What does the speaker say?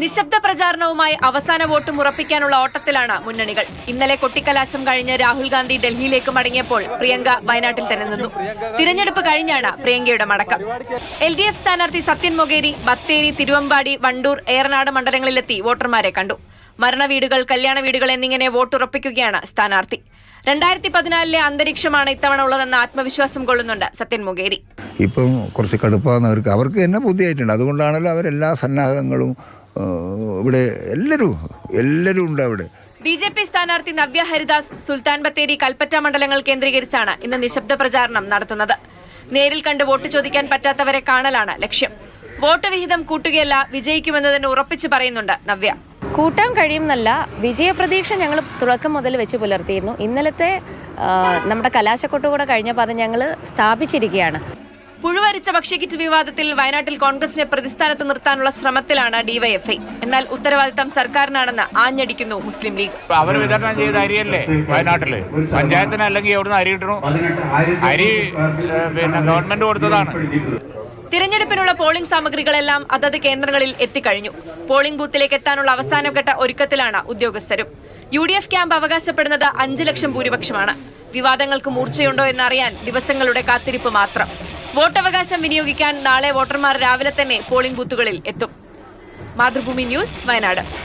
നിശബ്ദ പ്രചാരണവുമായി അവസാന വോട്ടും ഉറപ്പിക്കാനുള്ള ഓട്ടത്തിലാണ് മുന്നണികൾ. ഇന്നലെ കൊട്ടിക്കലാശം കഴിഞ്ഞ് രാഹുൽ ഗാന്ധി ഡൽഹിയിലേക്ക് മടങ്ങിയപ്പോൾ പ്രിയങ്ക വയനാട്ടിൽ തന്നെ നിന്നു. തിരഞ്ഞെടുപ്പ് കഴിഞ്ഞാണ് പ്രിയങ്കയുടെ മടക്കം. LDF സ്ഥാനാർത്ഥി സത്യൻ മൊകേരി ബത്തേരി, തിരുവമ്പാടി, വണ്ടൂർ, ഏറനാട് മണ്ഡലങ്ങളിലെത്തി വോട്ടർമാരെ കണ്ടു. മരണവീടുകൾ, കല്യാണ വീടുകൾ എന്നിങ്ങനെ വോട്ടുറപ്പിക്കുകയാണ് സ്ഥാനാർത്ഥി. 2014 അന്തരീക്ഷമാണ് ഇത്തവണ ഉള്ളതെന്ന ആത്മവിശ്വാസം കൊള്ളുന്നുണ്ട് സത്യൻ മൊകേരി. ഇപ്പം കുറച്ച് കടുപ്പാകുന്നവർക്ക് അവർക്ക് തന്നെ ബുദ്ധിയായിട്ടുണ്ട്. അതുകൊണ്ടാണല്ലോ അവരെല്ലാ സന്നാഹങ്ങളും ഇവിടെ എല്ലാവരും ഉണ്ട് അവിടെ. BJP സ്ഥാനാർത്ഥി നവ്യ ഹരിദാസ് സുൽത്താൻ ബത്തേരി, കൽപ്പറ്റ മണ്ഡലങ്ങൾ കേന്ദ്രീകരിച്ചാണ് ഇന്ന് നിശബ്ദ പ്രചാരണം നടത്തുന്നത്. നേരിൽ കണ്ട് വോട്ട് ചോദിക്കാൻ പറ്റാത്തവരെ കാണലാണ് ലക്ഷ്യം. വോട്ട് വിഹിതം കൂട്ടുകയല്ല, വിജയിക്കുമെന്ന് തന്നെ ഉറപ്പിച്ച് പറയുന്നുണ്ട് നവ്യ. കൂട്ടാൻ കഴിയുമെന്നല്ല, വിജയപ്രതീക്ഷ ഞങ്ങൾ തുടക്കം മുതൽ വെച്ച് പുലർത്തിയിരുന്നു. ഇന്നലത്തെ നമ്മുടെ കലാശക്കൊട്ടുകൂടെ കഴിഞ്ഞപ്പോൾ അത് ഞങ്ങൾ സ്ഥാപിച്ചിരിക്കുകയാണ്. പുഴുവരിച്ച ഭക്ഷ്യക്കിറ്റ് വിവാദത്തിൽ വയനാട്ടിൽ കോൺഗ്രസിനെ പ്രതിസ്ഥാനത്ത് നിർത്താനുള്ള ശ്രമത്തിലാണ് DYFI. എന്നാൽ ഉത്തരവാദിത്തം സർക്കാരിനാണെന്ന് ആഞ്ഞടിക്കുന്നു മുസ്ലിം ലീഗ്. അവർ വിതരണം ചെയ്ത അരിയല്ലേ വയനാട്ടില്, പഞ്ചായത്തിന് അല്ലെങ്കിൽ എവിടുന്ന് അരി കിട്ടണു? അരി ഗവൺമെന്റ് കൊടുത്തതാണ്. തിരഞ്ഞെടുപ്പിനുള്ള പോളിംഗ് സാമഗ്രികളെല്ലാം അതത് കേന്ദ്രങ്ങളിൽ എത്തിക്കഴിഞ്ഞു. പോളിംഗ് ബൂത്തിലേക്ക് എത്താനുള്ള അവസാനഘട്ട ഒരുക്കത്തിലാണ് ഉദ്യോഗസ്ഥരും. UDF ക്യാമ്പ് അവകാശപ്പെടുന്നത് 5 ലക്ഷം ഭൂരിപക്ഷമാണ്. വിവാദങ്ങൾക്ക് മൂർച്ചയുണ്ടോ എന്നറിയാൻ ദിവസങ്ങളുടെ കാത്തിരിപ്പ് മാത്രം. വോട്ടവകാശം വിനിയോഗിക്കാൻ നാളെ വോട്ടർമാർ രാവിലെ തന്നെ പോളിംഗ് ബൂത്തുകളിൽ എത്തും. മാതൃഭൂമി ന്യൂസ്, വയനാട്.